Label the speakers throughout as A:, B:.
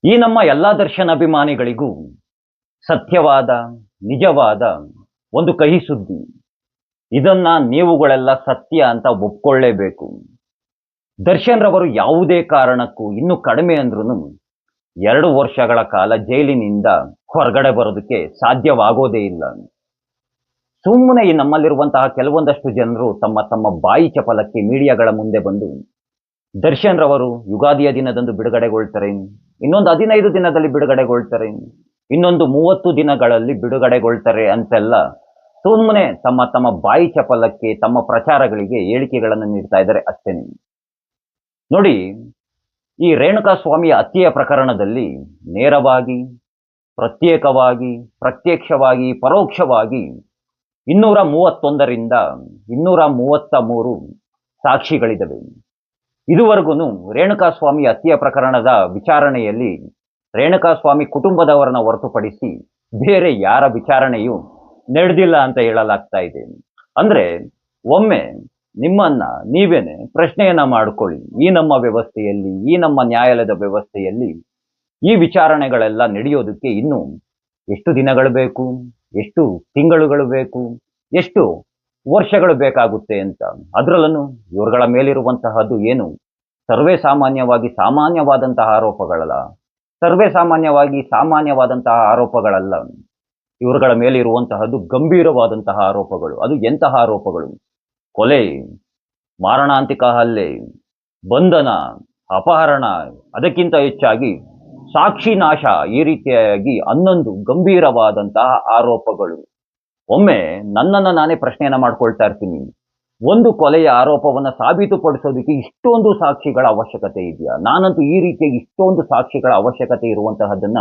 A: ಈ ನಮ್ಮ ಎಲ್ಲಾ ದರ್ಶನ್ ಅಭಿಮಾನಿಗಳಿಗೂ ಸತ್ಯವಾದ, ನಿಜವಾದ ಒಂದು ಕಹಿ ಸುದ್ದಿ. ಇದನ್ನ ನೀವುಗಳೆಲ್ಲ ಸತ್ಯ ಅಂತ ಒಪ್ಕೊಳ್ಳೇಬೇಕು. ದರ್ಶನ್ ರವರು ಯಾವುದೇ ಕಾರಣಕ್ಕೂ ಇನ್ನು ಕಡಿಮೆ ಅಂದ್ರೂ 2 ವರ್ಷಗಳ ಕಾಲ ಜೈಲಿನಿಂದ ಹೊರಗಡೆ ಬರೋದಕ್ಕೆ ಸಾಧ್ಯವಾಗೋದೇ ಇಲ್ಲ. ಸುಮ್ಮನೆ ಈ ನಮ್ಮಲ್ಲಿರುವಂತಹ ಕೆಲವೊಂದಷ್ಟು ಜನರು ತಮ್ಮ ತಮ್ಮ ಬಾಯಿ ಚಪಲಕ್ಕೆ ಮೀಡಿಯಾಗಳ ಮುಂದೆ ಬಂದು ದರ್ಶನ್ ರವರು ಯುಗಾದಿಯ ದಿನದಂದು ಬಿಡುಗಡೆಗೊಳ್ತಾರೆ, ಇನ್ನೊಂದು 15 ದಿನದಲ್ಲಿ ಬಿಡುಗಡೆಗೊಳ್ತಾರೆ, ಇನ್ನೊಂದು 30 ದಿನಗಳಲ್ಲಿ ಬಿಡುಗಡೆಗೊಳ್ತಾರೆ ಅಂತೆಲ್ಲ ಸುಮ್ಮನೆ ತಮ್ಮ ತಮ್ಮ ಬಾಯಿ ಚಪಲಕ್ಕೆ ತಮ್ಮ ಪ್ರಚಾರಗಳಿಗೆ ಹೇಳಿಕೆಗಳನ್ನು ನೀಡ್ತಾ ಇದ್ದಾರೆ ಅಷ್ಟೇನೆ. ನೋಡಿ, ಈ ರೇಣುಕಾ ಸ್ವಾಮಿಯ ಹತ್ಯೆಯ ಪ್ರಕರಣದಲ್ಲಿ ನೇರವಾಗಿ, ಪ್ರತ್ಯೇಕವಾಗಿ, ಪ್ರತ್ಯಕ್ಷವಾಗಿ, ಪರೋಕ್ಷವಾಗಿ 231ರಿಂದ 233 ಸಾಕ್ಷಿಗಳಿದ್ದಾವೆ. ಇದುವರೆಗೂ ರೇಣುಕಾ ಸ್ವಾಮಿ ಹತ್ಯೆಯ ಪ್ರಕರಣದ ವಿಚಾರಣೆಯಲ್ಲಿ ರೇಣುಕಾ ಸ್ವಾಮಿ ಕುಟುಂಬದವರನ್ನ ಹೊರತುಪಡಿಸಿ ಬೇರೆ ಯಾರ ವಿಚಾರಣೆಯೂ ನಡೆದಿಲ್ಲ ಅಂತ ಹೇಳಲಾಗ್ತಾ ಇದೆ. ಅಂದ್ರೆ ಒಮ್ಮೆ ನಿಮ್ಮನ್ನ ನೀವೇನೆ ಪ್ರಶ್ನೆಯನ್ನ ಮಾಡಿಕೊಳ್ಳಿ. ಈ ನಮ್ಮ ವ್ಯವಸ್ಥೆಯಲ್ಲಿ, ಈ ನಮ್ಮ ನ್ಯಾಯಾಲಯದ ವ್ಯವಸ್ಥೆಯಲ್ಲಿ ಈ ವಿಚಾರಣೆಗಳೆಲ್ಲ ನಡೆಯೋದಕ್ಕೆ ಇನ್ನು ಎಷ್ಟು ದಿನಗಳು ಬೇಕು, ಎಷ್ಟು ತಿಂಗಳುಗಳು ಬೇಕು, ಎಷ್ಟು ವರ್ಷಗಳು ಬೇಕಾಗುತ್ತೆ ಅಂತ. ಅದರಲ್ಲೂ ಇವರುಗಳ ಮೇಲಿರುವಂತಹದ್ದು ಏನು ಸರ್ವೇ ಸಾಮಾನ್ಯವಾಗಿ ಸಾಮಾನ್ಯವಾದಂತಹ ಆರೋಪಗಳಲ್ಲ, ಸಾಮಾನ್ಯವಾದಂತಹ ಆರೋಪಗಳಲ್ಲ. ಇವರುಗಳ ಮೇಲಿರುವಂತಹದ್ದು ಗಂಭೀರವಾದಂತಹ ಆರೋಪಗಳು. ಅದು ಎಂತಹ ಆರೋಪಗಳು? ಕೊಲೆ, ಮಾರಣಾಂತಿಕ ಹಲ್ಲೆ, ಬಂಧನ, ಅಪಹರಣ, ಅದಕ್ಕಿಂತ ಹೆಚ್ಚಾಗಿ ಸಾಕ್ಷಿ ನಾಶ, ಈ ರೀತಿಯಾಗಿ 11 ಗಂಭೀರವಾದಂತಹ ಆರೋಪಗಳು. ಒಮ್ಮೆ ನನ್ನನ್ನು ನಾನೇ ಪ್ರಶ್ನೆಯನ್ನ ಮಾಡ್ಕೊಳ್ತಾ ಇರ್ತೀನಿ, ಒಂದು ಕೊಲೆಯ ಆರೋಪವನ್ನ ಸಾಬೀತುಪಡಿಸೋದಕ್ಕೆ ಇಷ್ಟೊಂದು ಸಾಕ್ಷಿಗಳ ಅವಶ್ಯಕತೆ ಇದೆಯಾ? ನಾನಂತೂ ಈ ರೀತಿಯಾಗಿ ಇಷ್ಟೊಂದು ಸಾಕ್ಷಿಗಳ ಅವಶ್ಯಕತೆ ಇರುವಂತಹದ್ದನ್ನ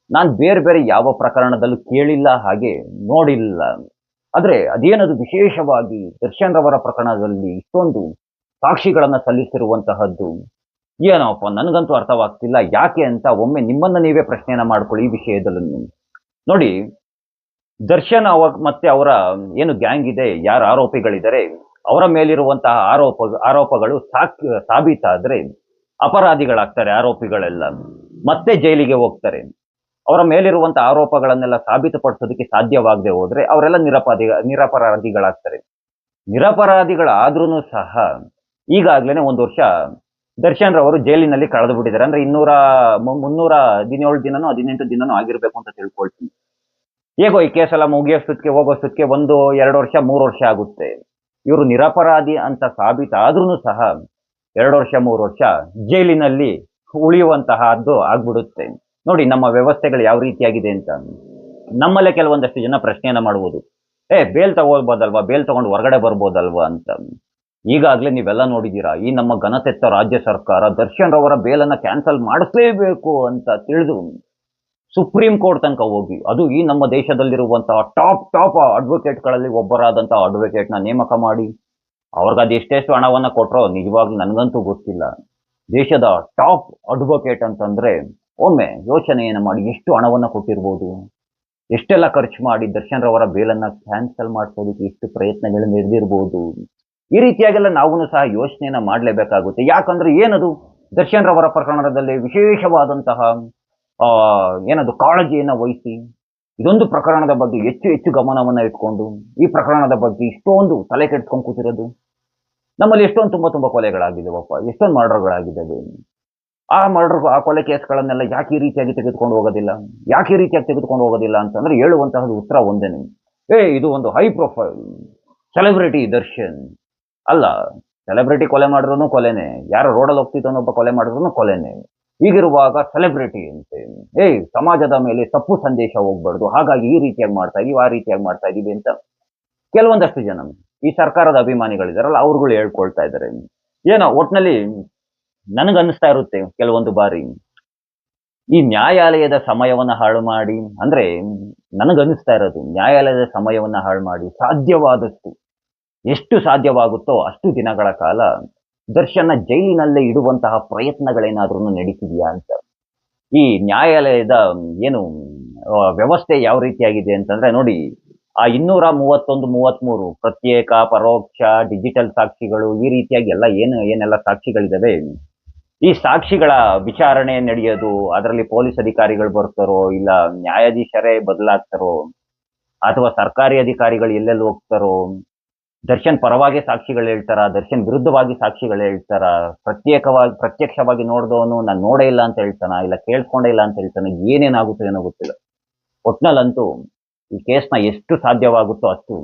A: ನಾನು ಬೇರೆ ಬೇರೆ ಯಾವ ಪ್ರಕರಣದಲ್ಲೂ ಕೇಳಿಲ್ಲ, ಹಾಗೆ ನೋಡಿಲ್ಲ. ಆದ್ರೆ ಅದೇನದು ವಿಶೇಷವಾಗಿ ದರ್ಶನ್ ರವರ ಪ್ರಕರಣದಲ್ಲಿ ಇಷ್ಟೊಂದು ಸಾಕ್ಷಿಗಳನ್ನ ಸಲ್ಲಿಸಿರುವಂತಹದ್ದು ಏನೋಪ್ಪ ನನಗಂತೂ ಅರ್ಥವಾಗ್ತಿಲ್ಲ. ಯಾಕೆ ಅಂತ ಒಮ್ಮೆ ನಿಮ್ಮನ್ನ ನೀವೇ ಪ್ರಶ್ನೆಯನ್ನ ಮಾಡ್ಕೊಳ್ಳಿ ಈ ವಿಷಯದಲ್ಲೂ. ನೋಡಿ, ದರ್ಶನ್ ಮತ್ತೆ ಅವರ ಏನು ಗ್ಯಾಂಗ್ ಇದೆ, ಯಾರು ಆರೋಪಿಗಳಿದ್ದಾರೆ, ಅವರ ಮೇಲಿರುವಂತಹ ಆರೋಪಗಳು ಸಾಬೀತಾದ್ರೆ ಅಪರಾಧಿಗಳಾಗ್ತಾರೆ ಆರೋಪಿಗಳೆಲ್ಲ, ಮತ್ತೆ ಜೈಲಿಗೆ ಹೋಗ್ತಾರೆ. ಅವರ ಮೇಲಿರುವಂತಹ ಆರೋಪಗಳನ್ನೆಲ್ಲ ಸಾಬೀತುಪಡಿಸೋದಕ್ಕೆ ಸಾಧ್ಯವಾಗದೆ ಹೋದ್ರೆ ಅವರೆಲ್ಲ ನಿರಪರಾಧಿಗಳಾಗ್ತಾರೆ. ನಿರಪರಾಧಿಗಳಾದ್ರೂ ಸಹ ಈಗಾಗ್ಲೇನೆ 1 ವರ್ಷ ದರ್ಶನ್ ರವರು ಜೈಲಿನಲ್ಲಿ ಕಳೆದು ಬಿಟ್ಟಿದ್ದಾರೆ. ಅಂದ್ರೆ 317 ದಿನನೋ 18 ದಿನನೋ ಆಗಿರ್ಬೇಕು ಅಂತ ತಿಳ್ಕೊಳ್ತೀನಿ. ಹೇಗೋ ಈ ಕೇಸೆಲ್ಲ ಮುಗಿಯೋಷ್ಟೊತ್ತಿಗೆ ಹೋಗೋಷ್ಟೊತ್ತಿಗೆ 1, 2 ವರ್ಷ, 3 ವರ್ಷ ಆಗುತ್ತೆ. ಇವರು ನಿರಪರಾಧಿ ಅಂತ ಸಾಬೀತಾದ್ರೂ ಸಹ 2 ವರ್ಷ, 3 ವರ್ಷ ಜೈಲಿನಲ್ಲಿ ಉಳಿಯುವಂತಹದ್ದು ಆಗ್ಬಿಡುತ್ತೆ. ನೋಡಿ ನಮ್ಮ ವ್ಯವಸ್ಥೆಗಳು ಯಾವ ರೀತಿಯಾಗಿದೆ ಅಂತ. ನಮ್ಮಲ್ಲೇ ಕೆಲವೊಂದಷ್ಟು ಜನ ಪ್ರಶ್ನೆಯನ್ನ ಮಾಡುವುದು, ಬೇಲ್ ತಗೋಬೋದಲ್ವಾ, ಬೇಲ್ ತಗೊಂಡು ಹೊರಗಡೆ ಬರ್ಬೋದಲ್ವಾ ಅಂತ. ಈಗಾಗಲೇ ನೀವೆಲ್ಲ ನೋಡಿದ್ದೀರಾ, ಈ ನಮ್ಮ ಘನತೆತ್ತ ರಾಜ್ಯ ಸರ್ಕಾರ ದರ್ಶನ್ ರವರ ಬೇಲನ್ನ ಕ್ಯಾನ್ಸಲ್ ಮಾಡಿಸಲೇಬೇಕು ಅಂತ ತಿಳಿದು ಸುಪ್ರೀಂ ಕೋರ್ಟ್ ತನಕ ಹೋಗಿ, ಅದು ಈ ನಮ್ಮ ದೇಶದಲ್ಲಿರುವಂತಹ ಟಾಪ್ ಅಡ್ವೊಕೇಟ್ಗಳಲ್ಲಿ ಒಬ್ಬರಾದಂತಹ ಅಡ್ವೊಕೇಟ್ನ ನೇಮಕ ಮಾಡಿ ಅವ್ರಿಗೆ ಅದು ಎಷ್ಟೆಷ್ಟು ಹಣವನ್ನ ಕೊಟ್ಟರೋ ನಿಜವಾಗ್ಲೂ ನನಗಂತೂ ಗೊತ್ತಿಲ್ಲ. ದೇಶದ ಟಾಪ್ ಅಡ್ವೊಕೇಟ್ ಅಂತಂದ್ರೆ ಒಮ್ಮೆ ಯೋಚನೆಯನ್ನು ಮಾಡಿ ಎಷ್ಟು ಹಣವನ್ನ ಕೊಟ್ಟಿರ್ಬೋದು, ಎಷ್ಟೆಲ್ಲ ಖರ್ಚು ಮಾಡಿ ದರ್ಶನ್ ರವರ ಬೇಲನ್ನ ಕ್ಯಾನ್ಸಲ್ ಮಾಡಿಸೋದಕ್ಕೆ ಎಷ್ಟು ಪ್ರಯತ್ನಗಳು ನಡೆದಿರ್ಬೋದು. ಈ ರೀತಿಯಾಗೆಲ್ಲ ನಾವು ಸಹ ಯೋಚನೆಯನ್ನ ಮಾಡಲೇಬೇಕಾಗುತ್ತೆ. ಯಾಕಂದ್ರೆ ಏನದು ದರ್ಶನ್ ರವರ ಪ್ರಕರಣದಲ್ಲಿ ವಿಶೇಷವಾದಂತಹ ಏನದು ಕಾಳಜಿಯನ್ನ ವಹಿಸಿ ಇದೊಂದು ಪ್ರಕರಣದ ಬಗ್ಗೆ ಹೆಚ್ಚು ಗಮನವನ್ನ ಇಟ್ಕೊಂಡು ಈ ಪ್ರಕರಣದ ಬಗ್ಗೆ ಇಷ್ಟೊಂದು ತಲೆ ಕೆಡಿಸ್ಕೊಂಡು ಕೂತಿರೋದು. ನಮ್ಮಲ್ಲಿ ಎಷ್ಟೊಂದು ತುಂಬಾ ಕೊಲೆಗಳಾಗಿದ್ದಾವಪ್ಪ, ಎಷ್ಟೊಂದು ಮರ್ಡರ್ಗಳಾಗಿದ್ದಾವೆ. ಆ ಕೊಲೆ ಕೇಸ್ಗಳನ್ನೆಲ್ಲ ಯಾಕೆ ಈ ರೀತಿಯಾಗಿ ತೆಗೆದುಕೊಂಡು ಹೋಗೋದಿಲ್ಲ ಅಂತಂದ್ರೆ ಹೇಳುವಂತಹದ್ದು ಉತ್ತರ ಒಂದೇನೆ, ಇದು ಒಂದು ಹೈ ಪ್ರೊಫೈಲ್ ಸೆಲೆಬ್ರಿಟಿ ದರ್ಶನ್ ಅಲ್ಲ. ಸೆಲೆಬ್ರಿಟಿ ಕೊಲೆ ಮಾಡಿದ್ರು ಕೊಲೆನೆ, ಯಾರೋ ರೋಡಲ್ಲಿ ಹೋಗ್ತಿದ್ದವನು ಒಬ್ಬ ಕೊಲೆ ಮಾಡಿದ್ರು ಕೊಲೆನೆ. ಹೀಗಿರುವಾಗ ಸೆಲೆಬ್ರಿಟಿ ಅಂತೆ, ಸಮಾಜದ ಮೇಲೆ ತಪ್ಪು ಸಂದೇಶ ಹೋಗ್ಬಾರ್ದು, ಹಾಗಾಗಿ ಈ ರೀತಿಯಾಗಿ ಮಾಡ್ತಾ ಇದೀವಿ, ಆ ರೀತಿಯಾಗಿ ಮಾಡ್ತಾ ಇದೀವಿ ಅಂತ ಕೆಲವೊಂದಷ್ಟು ಜನ ಈ ಸರ್ಕಾರದ ಅಭಿಮಾನಿಗಳಿದಾರಲ್ಲ ಅವ್ರುಗಳು ಹೇಳ್ಕೊಳ್ತಾ ಇದ್ದಾರೆ. ಏನೋ ಒಟ್ನಲ್ಲಿ ನನಗನ್ನಿಸ್ತಾ ಇರುತ್ತೆ ಕೆಲವೊಂದು ಬಾರಿ ಈ ನ್ಯಾಯಾಲಯದ ಸಮಯವನ್ನ ಹಾಳು ಮಾಡಿ, ಅಂದ್ರೆ ನನಗನ್ನಿಸ್ತಾ ಇರೋದು ನ್ಯಾಯಾಲಯದ ಸಮಯವನ್ನ ಹಾಳು ಮಾಡಿ ಸಾಧ್ಯವಾದಷ್ಟು ಎಷ್ಟು ಸಾಧ್ಯವಾಗುತ್ತೋ ಅಷ್ಟು ದಿನಗಳ ಕಾಲ ದರ್ಶನ್ನ ಜೈಲಿನಲ್ಲೇ ಇಡುವಂತಹ ಪ್ರಯತ್ನಗಳೇನಾದ್ರೂ ನಡೀತಿದೆಯಾ ಅಂತ. ಈ ನ್ಯಾಯಾಲಯದ ಏನು ವ್ಯವಸ್ಥೆ ಯಾವ ರೀತಿಯಾಗಿದೆ ಅಂತಂದ್ರೆ ನೋಡಿ, ಆ 231, 33 ಪ್ರತ್ಯೇಕ, ಪರೋಕ್ಷ, ಡಿಜಿಟಲ್ ಸಾಕ್ಷಿಗಳು, ಈ ರೀತಿಯಾಗಿ ಏನೆಲ್ಲ ಸಾಕ್ಷಿಗಳಿದಾವೆ ಈ ಸಾಕ್ಷಿಗಳ ವಿಚಾರಣೆ ನಡೆಯೋದು, ಅದರಲ್ಲಿ ಪೊಲೀಸ್ ಅಧಿಕಾರಿಗಳು ಬರ್ತಾರೋ, ಇಲ್ಲ ನ್ಯಾಯಾಧೀಶರೇ ಬದಲಾಗ್ತಾರೋ, ಅಥವಾ ಸರ್ಕಾರಿ ಅಧಿಕಾರಿಗಳು ಎಲ್ಲೆಲ್ಲಿ ಹೋಗ್ತಾರೋ, ದರ್ಶನ್ ಪರವಾಗಿ ಸಾಕ್ಷಿಗಳು ಹೇಳ್ತಾರ, ದರ್ಶನ್ ವಿರುದ್ಧವಾಗಿ ಸಾಕ್ಷಿಗಳು ಹೇಳ್ತಾರ, ಪ್ರತ್ಯಕ್ಷವಾಗಿ ನೋಡಿದವನು ನಾನು ನೋಡೇ ಇಲ್ಲ ಅಂತ ಹೇಳ್ತಾನ, ಇಲ್ಲ ಕೇಳಿಸ್ಕೊಂಡೇ ಇಲ್ಲ ಅಂತ ಹೇಳ್ತಾನೆ, ಏನೇನಾಗುತ್ತೋ ಏನೋ ಗೊತ್ತಿಲ್ಲ. ಒಟ್ನಲ್ಲಂತೂ ಈ ಕೇಸ್ನ ಎಷ್ಟು ಸಾಧ್ಯವಾಗುತ್ತೋ ಅಷ್ಟು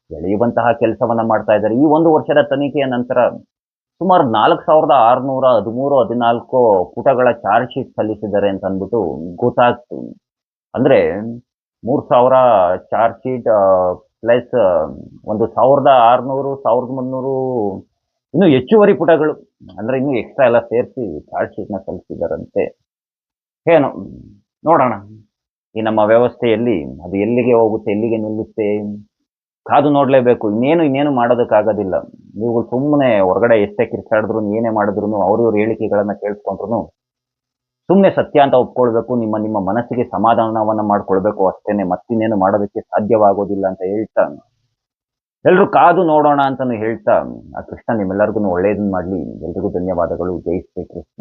A: ಎಳೆಯುವಂತಹ ಕೆಲಸವನ್ನ ಮಾಡ್ತಾ ಇದ್ದಾರೆ. ಈ 1 ವರ್ಷದ ತನಿಖೆಯ ನಂತರ ಸುಮಾರು 4613-14 ಪುಟಗಳ ಚಾರ್ಜ್ ಶೀಟ್ ಸಲ್ಲಿಸಿದ್ದಾರೆ ಅಂತ ಅಂದ್ಬಿಟ್ಟು ಗೊತ್ತಾಗ್ತು. ಅಂದ್ರೆ 3000 ಚಾರ್ಜ್ ಶೀಟ್ ಪ್ಲಸ್ ಒಂದು 1600-1300 ಇನ್ನೂ ಹೆಚ್ಚುವರಿ ಪುಟಗಳು, ಅಂದ್ರೆ ಇನ್ನೂ ಎಕ್ಸ್ಟ್ರಾ ಎಲ್ಲ ಸೇರಿಸಿ ಚಾರ್ಜ್ ಶೀಟ್ನ ಸಲ್ಲಿಸಿದ್ದಾರಂತೆ. ಏನು ನೋಡೋಣ, ಈ ನಮ್ಮ ವ್ಯವಸ್ಥೆಯಲ್ಲಿ ಅದು ಎಲ್ಲಿಗೆ ಹೋಗುತ್ತೆ, ಎಲ್ಲಿಗೆ ನಿಲ್ಲುತ್ತೆ, ಕಾದು ನೋಡಲೇಬೇಕು. ಇನ್ನೇನು ಮಾಡೋದಕ್ಕಾಗೋದಿಲ್ಲ. ನೀವು ಸುಮ್ಮನೆ ಹೊರಗಡೆ ಎಷ್ಟೇ ಕಿರ್ಚಾಡಿದ್ರು, ಏನೇ ಮಾಡಿದ್ರು, ಅವ್ರ ಹೇಳಿಕೆಗಳನ್ನ ಕೇಳಿಸ್ಕೊಂಡ್ರು ಸುಮ್ಮನೆ ಸತ್ಯ ಅಂತ ಒಪ್ಕೊಳ್ಬೇಕು, ನಿಮ್ಮ ಮನಸ್ಸಿಗೆ ಸಮಾಧಾನವನ್ನ ಮಾಡ್ಕೊಳ್ಬೇಕು ಅಷ್ಟೇನೆ, ಮತ್ತಿನ್ನೇನು ಮಾಡೋದಕ್ಕೆ ಸಾಧ್ಯವಾಗೋದಿಲ್ಲ ಅಂತ ಹೇಳ್ತಾ, ಎಲ್ರು ಕಾದು ನೋಡೋಣ ಅಂತಾನು ಹೇಳ್ತಾ, ಆ ಕೃಷ್ಣ ನಿಮ್ಮೆಲ್ಲರಿಗೂ ಒಳ್ಳೇದನ್ನ ಮಾಡ್ಲಿ. ಎಲ್ರಿಗೂ ಧನ್ಯವಾದಗಳು. ಜೈ ಶ್ರೀ ಕೃಷ್ಣ.